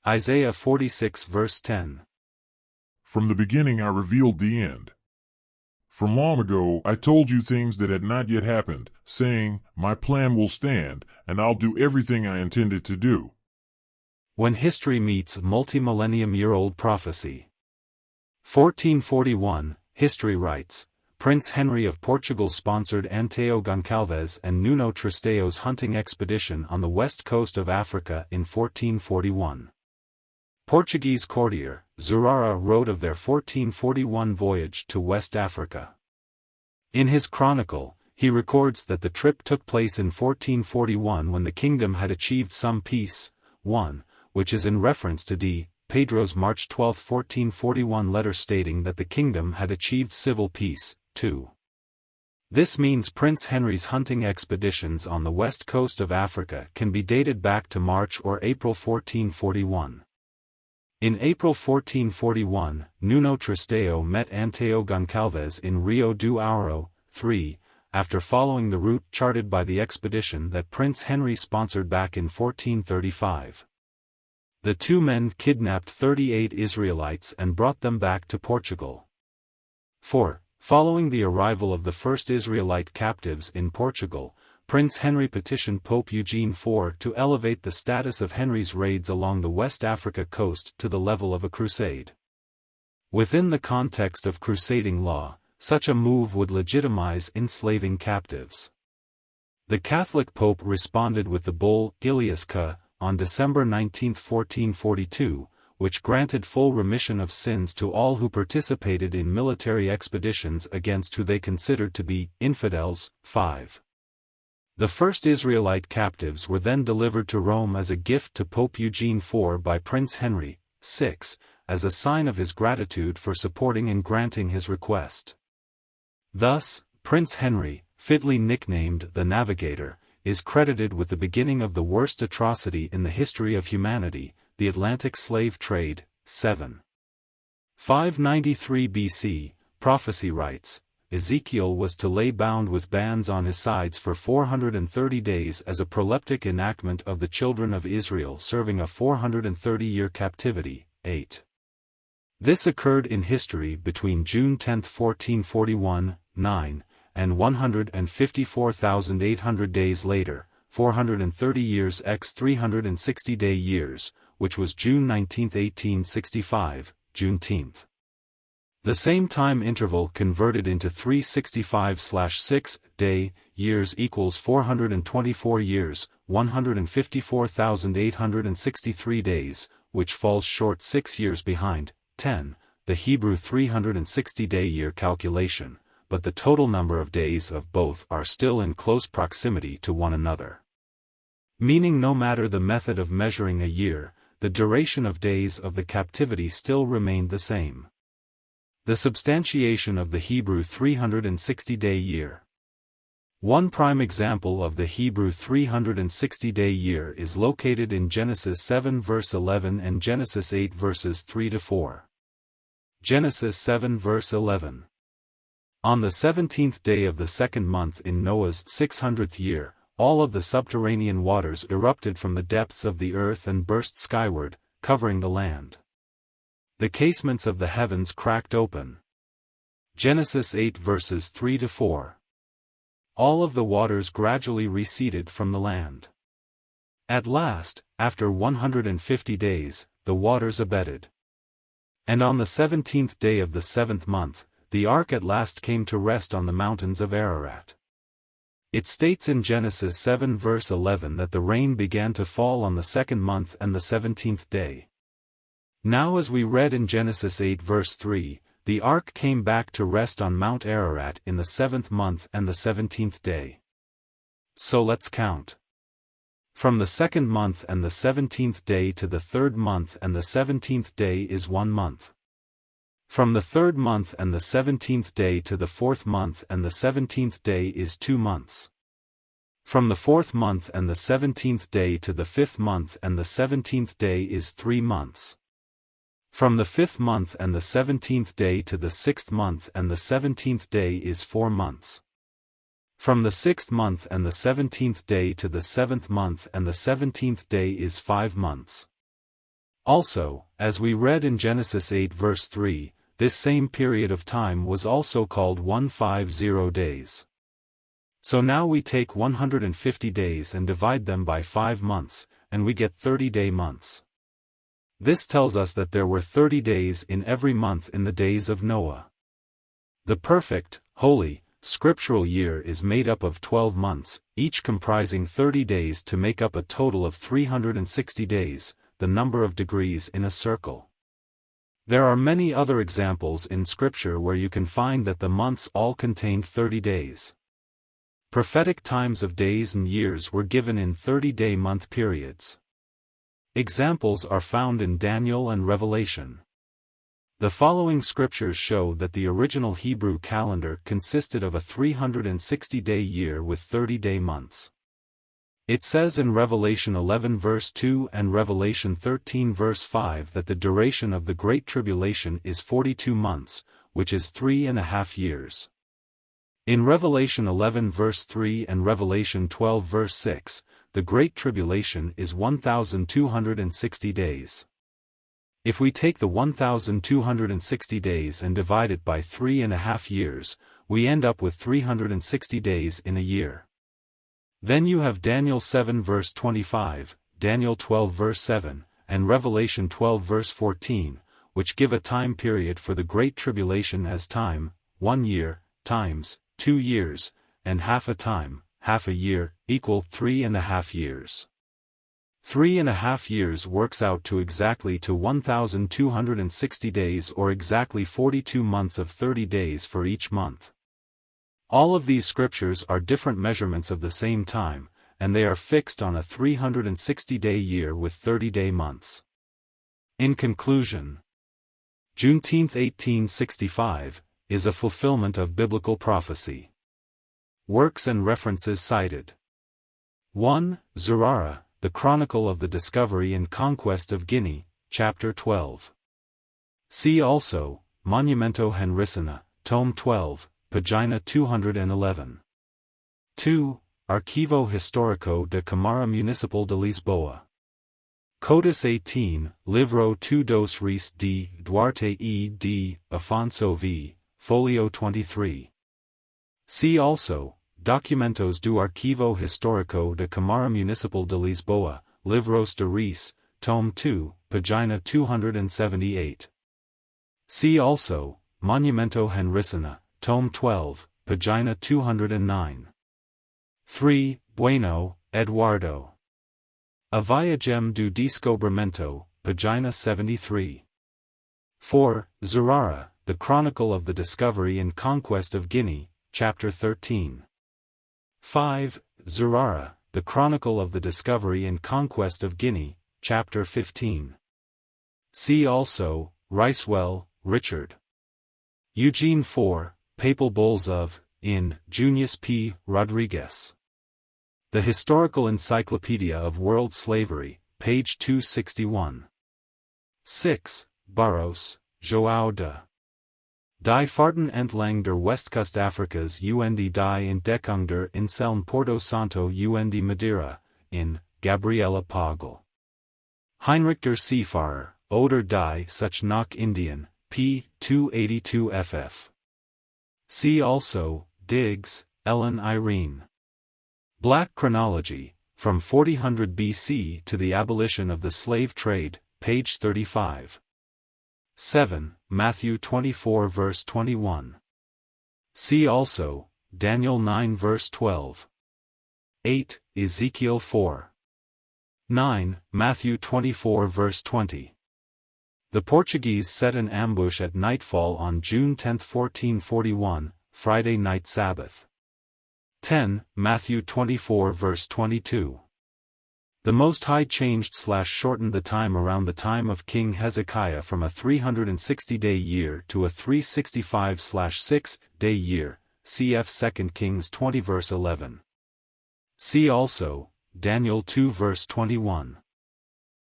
Isaiah 46 verse 10. From the beginning I revealed the end. From long ago I told you things that had not yet happened, saying, my plan will stand, and I'll do everything I intended to do. When history meets multi-millennium-year-old prophecy. 1441, history writes, Prince Henry of Portugal sponsored Anteo Goncalves and Nuno Tristeo's hunting expedition on the west coast of Africa in 1441. Portuguese courtier, Zurara wrote of their 1441 voyage to West Africa. In his chronicle, he records that the trip took place in 1441 when the kingdom had achieved some peace, 1, which is in reference to D. Pedro's March 12, 1441 letter stating that the kingdom had achieved civil peace, 2. This means Prince Henry's hunting expeditions on the west coast of Africa can be dated back to March or April 1441. In April 1441, Nuno Tristeo met Anteo Goncalves in Rio do Ouro, 3, after following the route charted by the expedition that Prince Henry sponsored back in 1435. The two men kidnapped 38 Israelites and brought them back to Portugal. 4. Following the arrival of the first Israelite captives in Portugal, Prince Henry petitioned Pope Eugene IV to elevate the status of Henry's raids along the West Africa coast to the level of a crusade. Within the context of crusading law, such a move would legitimize enslaving captives. The Catholic Pope responded with the bull Iliasca on December 19, 1442, which granted full remission of sins to all who participated in military expeditions against who they considered to be infidels. 5. The first Israelite captives were then delivered to Rome as a gift to Pope Eugene IV by Prince Henry, 6, as a sign of his gratitude for supporting and granting his request. Thus, Prince Henry, fitly nicknamed the Navigator, is credited with the beginning of the worst atrocity in the history of humanity, the Atlantic slave trade. 7. 593 BC, prophecy writes, Ezekiel was to lay bound with bands on his sides for 430 days as a proleptic enactment of the children of Israel serving a 430-year captivity. 8. This occurred in history between June 10, 1441, 9, and 154,800 days later, 430 years x 360-day years, which was June 19, 1865, Juneteenth. The same time interval converted into 365/6-day years equals 424 years, 154,863 days, which falls short 6 years behind, 10, the Hebrew 360-day year calculation, but the total number of days of both are still in close proximity to one another. Meaning no matter the method of measuring a year, the duration of days of the captivity still remained the same. The substantiation of the Hebrew 360-day year. One prime example of the Hebrew 360-day year is located in Genesis 7 verse 11 and Genesis 8 verses 3-4. Genesis 7 verse 11. On the 17th day of the second month in Noah's 600th year, all of the subterranean waters erupted from the depths of the earth and burst skyward, covering the land. The casements of the heavens cracked open. Genesis 8 verses 3-4. All of the waters gradually receded from the land. At last, after 150 days, the waters abated. And on the 17th day of the 7th month, the ark at last came to rest on the mountains of Ararat. It states in Genesis 7 verse 11 that the rain began to fall on the 2nd month and the 17th day. Now as we read in Genesis 8 verse 3, the ark came back to rest on Mount Ararat in the 7th month and the 17th day. So let's count. From the 2nd month and the 17th day to the 3rd month and the 17th day is 1 month. From the 3rd month and the 17th day to the 4th month and the 17th day is 2 months. From the 4th month and the 17th day to the 5th month and the 17th day is 3 months. From the 5th month and the 17th day to the 6th month and the 17th day is 4 months. From the 6th month and the 17th day to the 7th month and the 17th day is 5 months. Also, as we read in Genesis 8 verse 3, this same period of time was also called 150 days. So now we take 150 days and divide them by 5 months, and we get 30-day months. This tells us that there were 30 days in every month in the days of Noah. The perfect, holy, scriptural year is made up of 12 months, each comprising 30 days to make up a total of 360 days, the number of degrees in a circle. There are many other examples in Scripture where you can find that the months all contained 30 days. Prophetic times of days and years were given in 30-day month periods. Examples are found in Daniel and Revelation. The following scriptures show that the original Hebrew calendar consisted of a 360-day year with 30-day months. It says in Revelation 11 verse 2 and Revelation 13 verse 5 that the duration of the Great Tribulation is 42 months, which is 3.5 years. In Revelation 11 verse 3 and Revelation 12 verse 6, the Great Tribulation is 1,260 days. If we take the 1,260 days and divide it by 3.5 years, we end up with 360 days in a year. Then you have Daniel 7 verse 25, Daniel 12 verse 7, and Revelation 12 verse 14, which give a time period for the Great Tribulation as time, 1 year, times, 2 years, and half a time, half a year, equal 3.5 years. 3.5 years works out to exactly 1,260 days or exactly 42 months of 30 days for each month. All of these scriptures are different measurements of the same time, and they are fixed on a 360-day year with 30-day months. In conclusion, Juneteenth 1865 is a fulfillment of biblical prophecy. Works and references cited. 1. Zurara, The Chronicle of the Discovery and Conquest of Guinea, Chapter 12. See also, Monumento Henricina, Tome 12, Pagina 211. 2. Arquivo Histórico de Câmara Municipal de Lisboa. Códice 18, Livro 2 dos Reis de Duarte e de Afonso v. Folio 23. See also, Documentos do Arquivo Histórico de Câmara Municipal de Lisboa, Livros de Reis, Tome 2, Pagina 278. See also, Monumento Henricina, Tome 12, Pagina 209. 3. Bueno, Eduardo. A Viagem do Descobrimento, Pagina 73. 4. Zurara, The Chronicle of the Discovery and Conquest of Guinea, Chapter 13. 5. Zurara, The Chronicle of the Discovery and Conquest of Guinea, Chapter 15. See also, Ricewell, Richard. Eugene 4, Papal Bulls of, in, Junius P. Rodriguez. The Historical Encyclopedia of World Slavery, page 261. 6. Barros, João de. Die Fahrten entlang der Westkust Afrikas und die Entdeckung der Inseln Porto Santo und Madeira, in, Gabriela Pagel. Heinrich der Seefahrer, oder die Such nach Indien, p. 282 ff. See also, Diggs, Ellen Irene. Black Chronology, from 4000 BC to the Abolition of the Slave Trade, page 35. 7. Matthew 24 verse 21. See also, Daniel 9 verse 12. 8. Ezekiel 4. 9. Matthew 24 verse 20. The Portuguese set an ambush at nightfall on June 10, 1441, Friday night Sabbath. 10. Matthew 24 verse 22. The Most High changed/shortened the time around the time of King Hezekiah from a 360-day year to a 365/6-day year, cf 2 Kings 20 verse 11. See also, Daniel 2 verse 21.